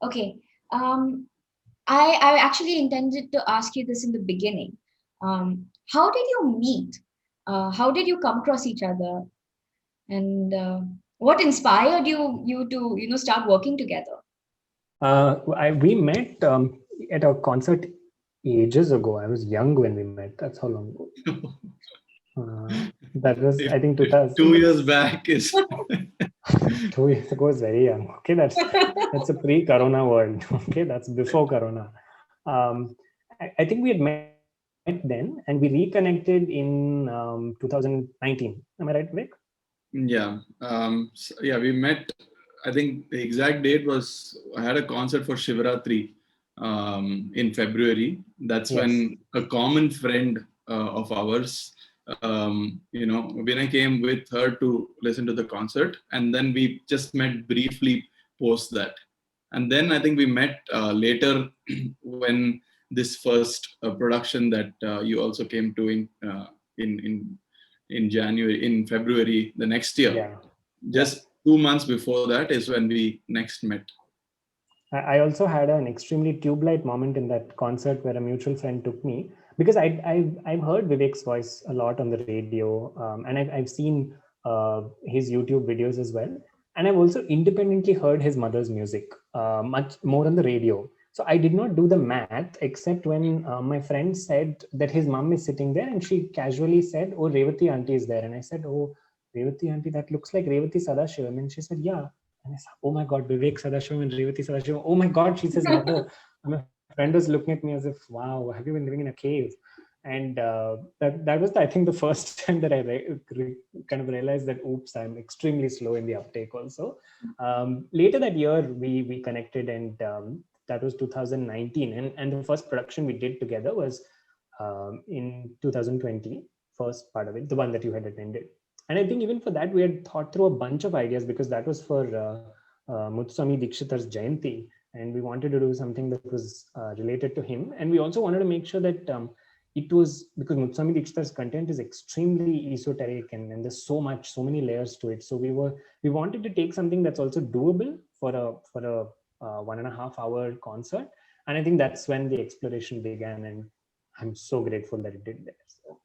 Okay. Um, I actually intended to ask you this in the beginning. How did you meet? How did you come across each other? And what inspired you to start working together? We met at a concert ages ago. I was young when we met. That's how long ago. That was, If, I think, if 2000. 2 years back is 2 years ago was very young. Okay, that's a pre-corona world. Okay, that's before corona. I think we had met then, and we reconnected in 2019. Am I right, Vic? yeah. Yeah, we met. I think the exact date was I had a concert for Shivratri in February. That's Yes. when a common friend of ours, Vinay came with her to listen to the concert, and then we just met briefly post that. And then I think we met later when this first production that you also came to in in in February the next year. Yeah. Yeah. Just 2 months before that is when we next met. I also had an extremely tube light moment in that concert where a mutual friend took me because I've heard Vivek's voice a lot on the radio, and I've seen his YouTube videos as well, and I've also independently heard his mother's music much more on the radio. So I did not do the math except when my friend said that his mom is sitting there, and she casually said, "Oh, Revati auntie is there," and I said, "Oh, Revati auntie, that looks like Revati Sadashivam," and she said, "Yeah." And I said, "Oh my God, Vivek Sadashivam and Revati Sadashivam. Oh my God, she's his mother." And my friend was looking at me as if, "Wow, have you been living in a cave?" And that was, I think, the first time that I kind of realized that, oops, I'm extremely slow in the uptake also. Later that year, we connected, and that was 2019. And the first production we did together was in 2020, first part of it, the one that you had attended. And I think even for that, we had thought through a bunch of ideas because that was for Mutswami Dikshitar's Jayanti. And we wanted to do something that was related to him. And we also wanted to make sure that it was, because Mutswami Dikshitar's content is extremely esoteric, and there's so many layers to it. So we wanted to take something that's also doable for a 1.5 hour concert. And I think that's when the exploration began. And I'm so grateful that it did there. So.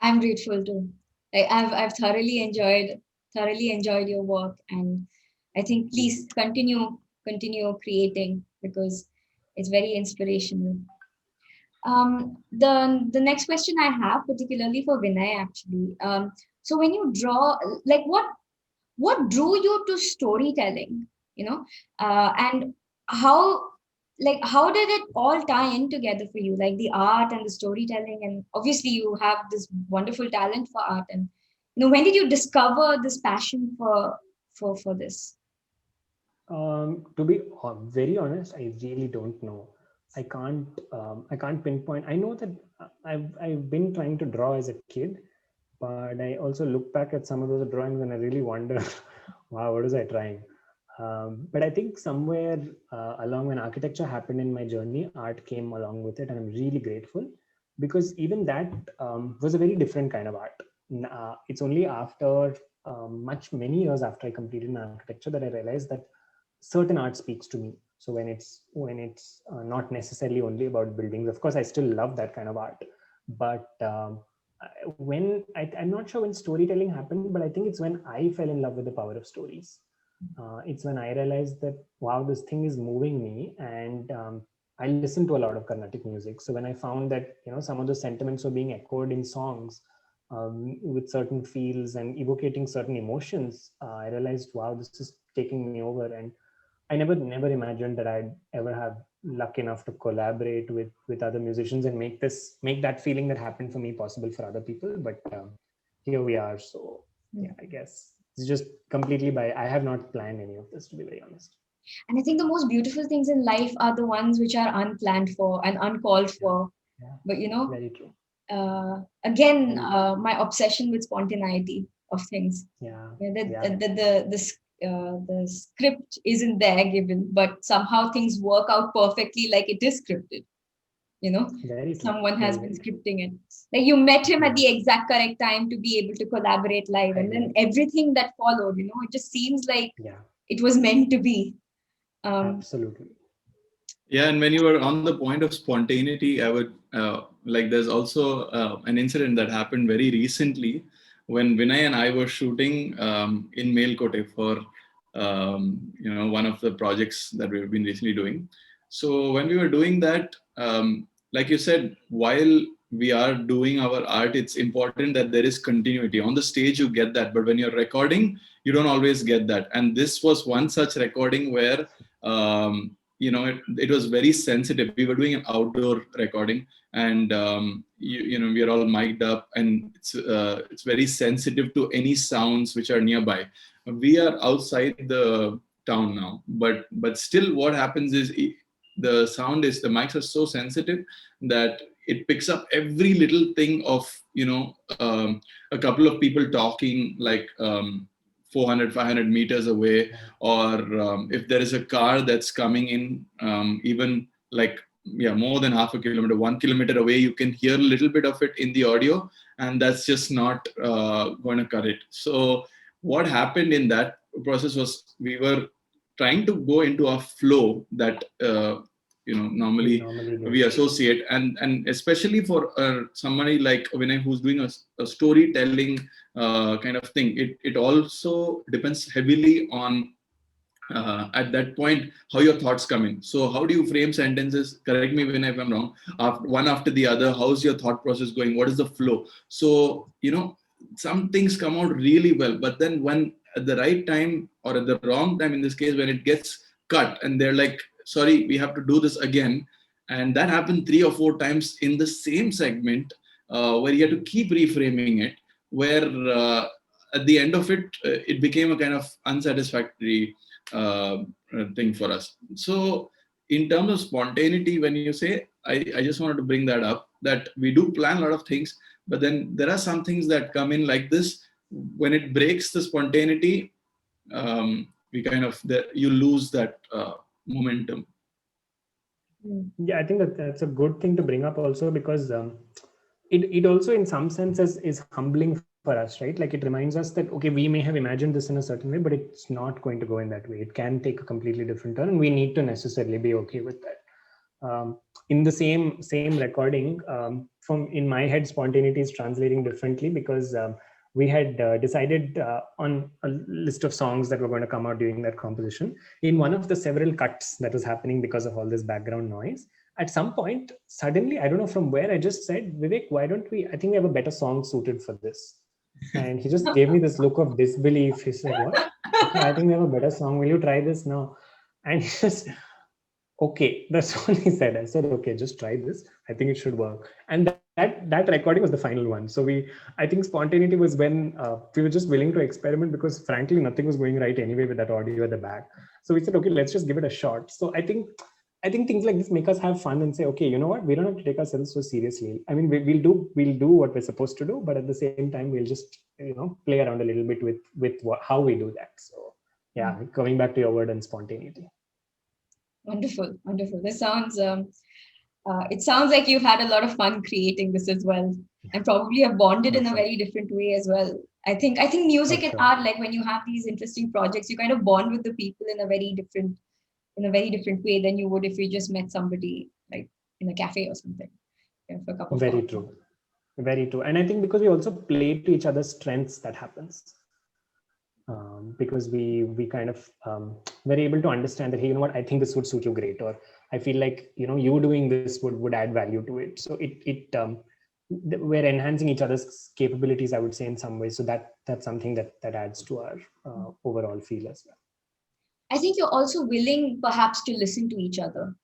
I'm grateful too. I've thoroughly enjoyed your work, and I think please continue creating because it's very inspirational. The next question I have, particularly for Vinay, actually. So when you draw, like what drew you to storytelling? And how how did it all tie in together for you, like the art and the storytelling? And obviously, you have this wonderful talent for art. And when did you discover this passion for this? To be very honest, I really don't know. I can't pinpoint. I know that I've been trying to draw as a kid, but I also look back at some of those drawings and I really wonder, wow, what was I trying? But I think somewhere along when architecture happened in my journey, art came along with it, and I'm really grateful because even that was a very different kind of art. It's only after many years after I completed my architecture that I realized that certain art speaks to me. So when it's not necessarily only about buildings, of course I still love that kind of art, but I'm not sure when storytelling happened, but I think it's when I fell in love with the power of stories. It's when I realized that, wow, this thing is moving me. And I listen to a lot of Carnatic music, so when I found that some of the sentiments were being echoed in songs with certain feels and evocating certain emotions, I realized, wow, this is taking me over. And I never imagined that I'd ever have luck enough to collaborate with other musicians and make that feeling that happened for me possible for other people. But here we are. So yeah, I guess it's just completely by, I have not planned any of this, to be very honest. And I think the most beautiful things in life are the ones which are unplanned for and uncalled Yeah, for. yeah, But very true. again, Very true. my obsession with spontaneity of things. Yeah, The, yeah, the, the, the, the script isn't there given, but somehow things work out perfectly like it is scripted. You know, very true. Someone Very, has been very true. scripting it. Like you met him at Yeah, the exact correct time to be able to collaborate live, I and then did. everything that followed, it just seems like Yeah, it was meant to be. Absolutely. Yeah, and when you were on the point of spontaneity, I would like. There's also an incident that happened very recently when Vinay and I were shooting in Melkote for one of the projects that we've been recently doing. So when we were doing that, like you said, while we are doing our art, it's important that there is continuity. On the stage, you get that, but when you're recording, you don't always get that. And this was one such recording where. It was very sensitive. We were doing an outdoor recording, and we are all mic'd up, and it's very sensitive to any sounds which are nearby. We are outside the town now, but still, what happens is the mics are so sensitive that it picks up every little thing of a couple of people talking, like 400 500 meters away, or if there is a car that's coming in, even like more than half a kilometer, 1 kilometer away, you can hear a little bit of it in the audio, and that's just not going to cut it. So what happened in that process was we were trying to go into a flow that normally Normally we do. associate, and especially for somebody like Vinay who's doing a storytelling kind of thing. It also depends heavily on at that point how your thoughts come in. So how do you frame sentences? Correct me when if I'm wrong. One after the other, how's your thought process going? What is the flow? So some things come out really well, but then when at the right time or at the wrong time, in this case when it gets cut and they're like, sorry, we have to do this again, and that happened 3 or 4 times in the same segment, where you have to keep reframing it, where at the end of it, it became a kind of unsatisfactory uh, thing for us. So, in terms of spontaneity, when you say, I just wanted to bring that up, that we do plan a lot of things, but then there are some things that come in like this. When it breaks the spontaneity, we kind of you lose that momentum. Yeah, I think that's a good thing to bring up also, because it also in some sense is humbling for us, right? Like, it reminds us that, okay, we may have imagined this in a certain way, but it's not going to go in that way. It can take a completely different turn, and we need to necessarily be okay with that. In the same recording, from in my head, spontaneity is translating differently, because we had decided on a list of songs that were going to come out during that composition. In one of the several cuts that was happening because of all this background noise, at some point, suddenly, I don't know from where, I just said, Vivek, why don't we, I think we have a better song suited for this. And he just gave me this look of disbelief. He said, what? Okay, I think we have a better song. Will you try this now? And he just, okay, that's all he said. I said, okay, just try this. I think it should work. And that recording was the final one. So I think spontaneity was when we were just willing to experiment, because frankly, nothing was going right anyway with that audio at the back. So we said, okay, let's just give it a shot. So I think things like this make us have fun and say, okay, you know what? We don't have to take ourselves so seriously. I mean, we'll do what we're supposed to do, but at the same time, we'll just play around a little bit with how we do that. So yeah, coming back to your word on spontaneity. Wonderful, wonderful. This sounds it sounds like you've had a lot of fun creating this as well, and probably have bonded in a very different way as well. I think music and art, like when you have these interesting projects, you kind of bond with the people in a very different way than you would if you just met somebody like in a cafe or something, for a cup of Very coffee. true. Very true. And I think because we also play to each other's strengths, that happens. Because we kind of were able to understand that, hey, you know what, I think this would suit you great, or I feel like you doing this would add value to it. So we're enhancing each other's capabilities, I would say, in some ways. So that's something that adds to our overall feel as well. I think you're also willing perhaps to listen to each other,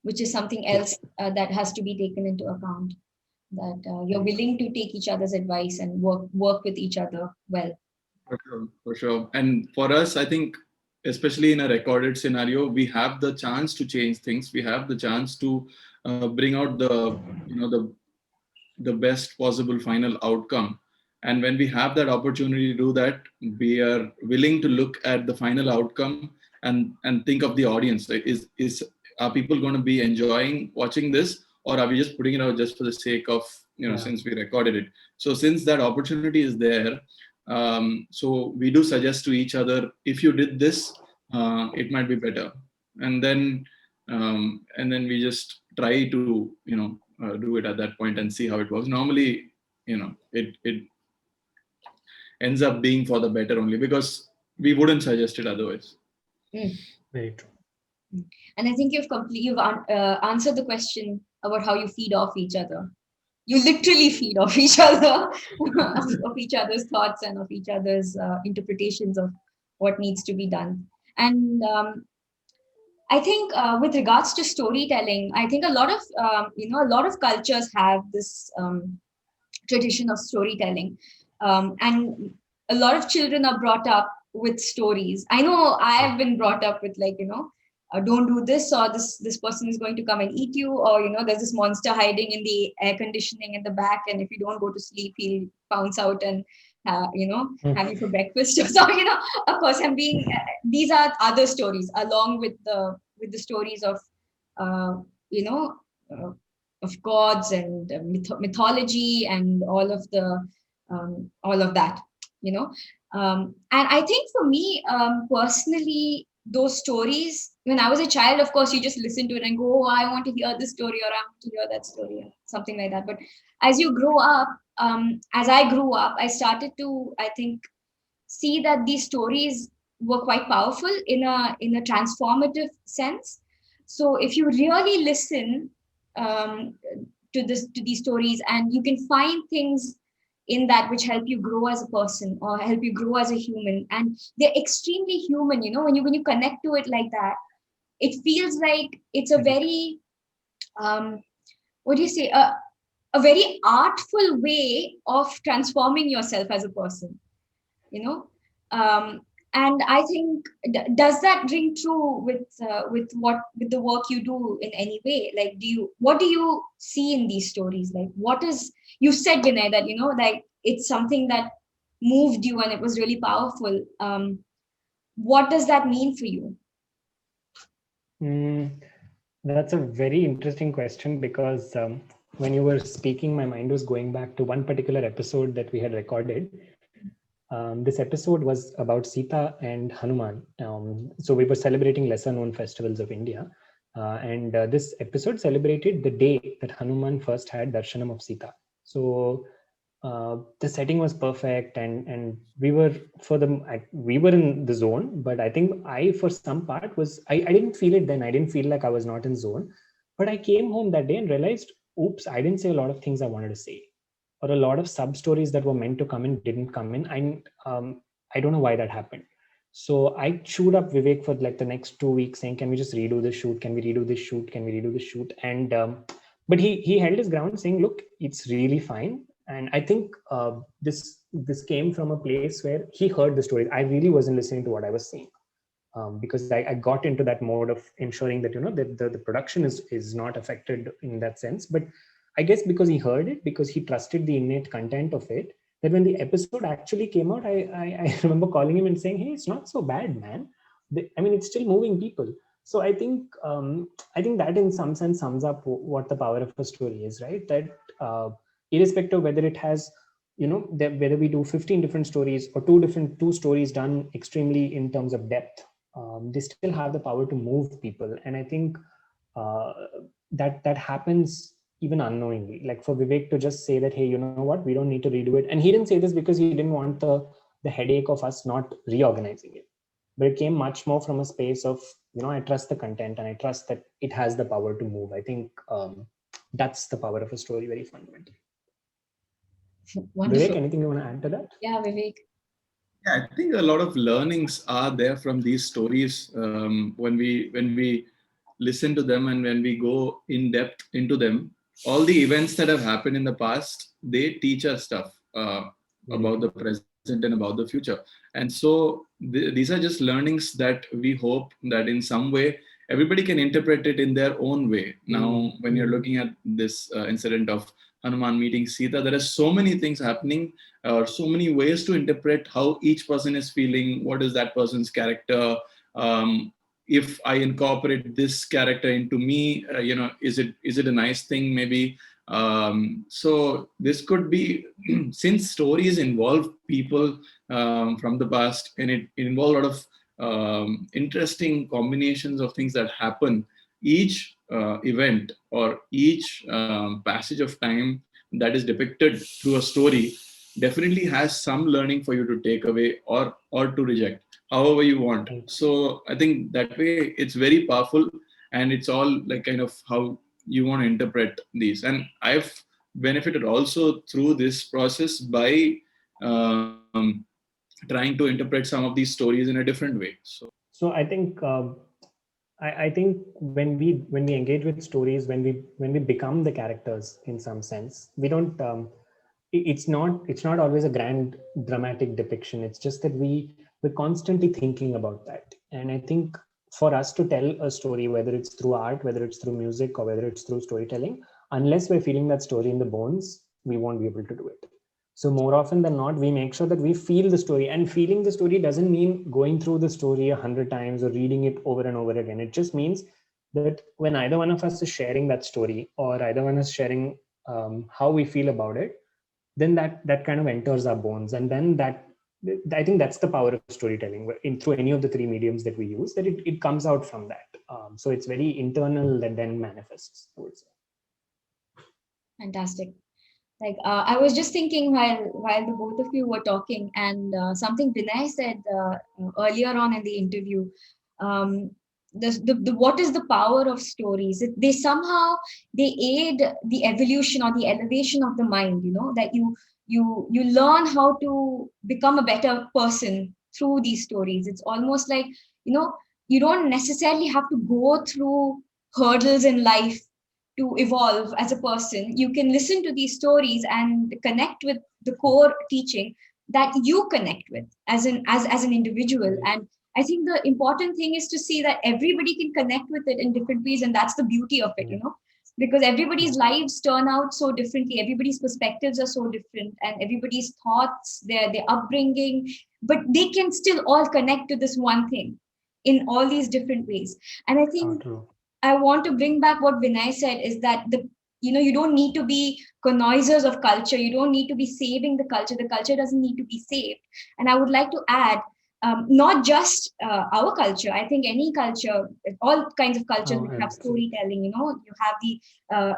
which is something else that has to be taken into account. That you're willing to take each other's advice and work with each other well. For sure, for sure. And for us, I think, especially in a recorded scenario, we have the chance to change things. We have the chance to bring out the best possible final outcome. And when we have that opportunity to do that, we are willing to look at the final outcome and think of the audience. Like, is are people going to be enjoying watching this, or are we just putting it out just for the sake of since we recorded it? So since that opportunity is there, so we do suggest to each other, if you did this, it might be better. and then we just try to do it at that point and see how it works. Normally, it ends up being for the better only, because we wouldn't suggest it otherwise. Mm. Very true. And I think you've answered the question about how you feed off each other. You literally feed off each other, of each other's thoughts and of each other's interpretations of what needs to be done. And I think with regards to storytelling, I think a lot of a lot of cultures have this tradition of storytelling, and a lot of children are brought up with stories. I know I have been brought up with, like, don't do this, or this person is going to come and eat you, or there's this monster hiding in the air conditioning in the back, and if you don't go to sleep, he'll pounce out and have you for breakfast. So of course I'm being these are other stories along with the stories of uh, you know uh, of gods and mythology and all of that, and I think for me, personally, those stories, when I was a child, of course, you just listen to it and go, oh, I want to hear this story, or I want to hear that story, or something like that. But as you grow up, as I grew up, I started to, I think, see that these stories were quite powerful in a transformative sense. So if you really listen um, to these stories, and you can find things in that which help you grow as a person or help you grow as a human, and they're extremely human, when you connect to it like that, it feels like it's a very um, what do you say, a very artful way of transforming yourself as a person, you know um, and I think, does that ring true with the work you do in any way? Like, what do you see in these stories? Like, what is, you said, Vinay, that like it's something that moved you and it was really powerful. What does that mean for you? Mm, that's a very interesting question, because when you were speaking, my mind was going back to one particular episode that we had recorded. This episode was about Sita and Hanuman. So we were celebrating lesser known festivals of India. And this episode celebrated the day that Hanuman first had darshanam of Sita. So the setting was perfect, and we were in the zone. But I think I, for some part, I didn't feel it then. I didn't feel like I was not in zone. But I came home that day and realized, oops, I didn't say a lot of things I wanted to say, or a lot of sub stories that were meant to come in didn't come in. I don't know why that happened. So I chewed up Vivek for like the next 2 weeks, saying, "Can we just redo the shoot? Can we redo this shoot? Can we redo the shoot?" And but he held his ground, saying, "Look, it's really fine." And I think this came from a place where he heard the stories. I really wasn't listening to what I was saying, because I got into that mode of ensuring that that the production is not affected in that sense. But I guess because he heard it, because he trusted the innate content of it, that when the episode actually came out, I remember calling him and saying, "Hey, it's not so bad, man. I mean, it's still moving people." So I think that in some sense sums up what the power of a story is, right? That irrespective of whether it has, whether we do 15 different stories or two stories done extremely in terms of depth, they still have the power to move people. And I think uh, that happens even unknowingly. Like for Vivek to just say that, "Hey, you know what, we don't need to redo it," and he didn't say this because he didn't want the headache of us not reorganizing it, but it came much more from a space of, I trust the content and I trust that it has the power to move. I think that's the power of a story, very fundamentally. Vivek, Wonderful. anything you want to add to that? Yeah, Vivek. Yeah, I think a lot of learnings are there from these stories, when we listen to them and when we go in depth into them. All the events that have happened in the past, they teach us stuff Very about true. the present and about the future. And so these are just learnings that we hope that in some way everybody can interpret it in their own way. Now, when you're looking at this incident of Hanuman meeting Sita, there are so many things happening, or so many ways to interpret how each person is feeling. What is that person's character? If I incorporate this character into me, is it a nice thing? Maybe. So this could be since stories involve people from the past, and it involve a lot of interesting combinations of things that happen. Each event or each passage of time that is depicted through a story definitely has some learning for you to take away or to reject, however you want. Right. So I think that way it's very powerful, and it's all like kind of how you want to interpret these. And I've benefited also through this process by um, trying to interpret some of these stories in a different way. So So I think I think when we engage with stories, when we become the characters in some sense, we don't. It's not always a grand dramatic depiction. It's just that we're constantly thinking about that. And I think for us to tell a story, whether it's through art, whether it's through music, or whether it's through storytelling, unless we're feeling that story in the bones, we won't be able to do it. So more often than not, we make sure that we feel the story. And feeling the story doesn't mean going through the story 100 times or reading it over and over again. It just means that when either one of us is sharing that story, or either one is sharing how we feel about it, then that kind of enters our bones. And then that, I think that's the power of storytelling in through any of the three mediums that we use, that it comes out from that. So it's very internal that then manifests, I would say. Fantastic. Like I was just thinking while the both of you were talking, and something Vinay said earlier on in the interview. Um, the what is the power of stories? They somehow they aid the evolution or the elevation of the mind. You know that you learn how to become a better person through these stories. It's almost like, you know, you don't necessarily have to go through hurdles in life to evolve as a person. You can listen to these stories and connect with the core teaching that you connect with as an individual. And I think the important thing is to see that everybody can connect with it in different ways, and that's the beauty of it, Yeah. you know, because Yeah. everybody's lives turn out so differently, everybody's perspectives are so different, and everybody's thoughts, their upbringing, but they can still all connect to this one thing in all these different ways. And I think True. I want to bring back what Vinay said, is that you don't need to be connoisseurs of culture. You don't need to be saving the culture. The culture doesn't need to be saved. And I would like to add, not just our culture. I think any culture, all kinds of cultures, Oh, which have absolutely. storytelling. You know, you have the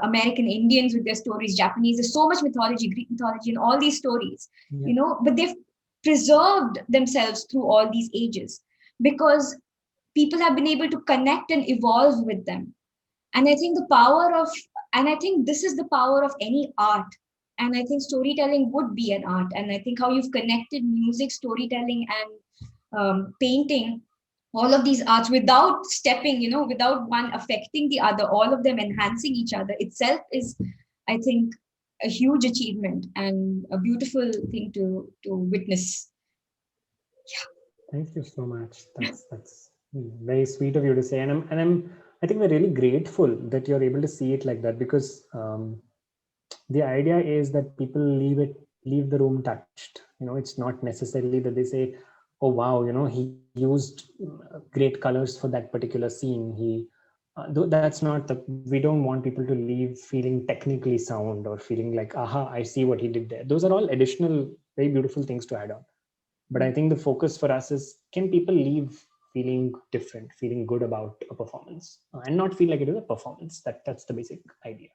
American Indians with their stories, Japanese. There's so much mythology, Greek mythology, and all these stories. Yeah. You know, but they've preserved themselves through all these ages because people have been able to connect and evolve with them. And I think the power of and I think this is the power of any art. And I think storytelling would be an art. And I think how you've connected music, storytelling, and painting, all of these arts, without stepping, you know, without one affecting the other, all of them enhancing each other itself, is, I think, a huge achievement and a beautiful thing to witness. Thank you so much. That's very sweet of you to say, and I think we're really grateful that you're able to see it like that, because the idea is that people leave the room touched. You know, it's not necessarily that they say, "Oh wow, you know, he used great colors for that particular scene." That's not the. We don't want people to leave feeling technically sound or feeling like, "Aha, I see what he did there." Those are all additional, very beautiful things to add on. But I think the focus for us is, can people leave feeling different, feeling good about a performance, and not feel like it is a performance. That's the basic idea.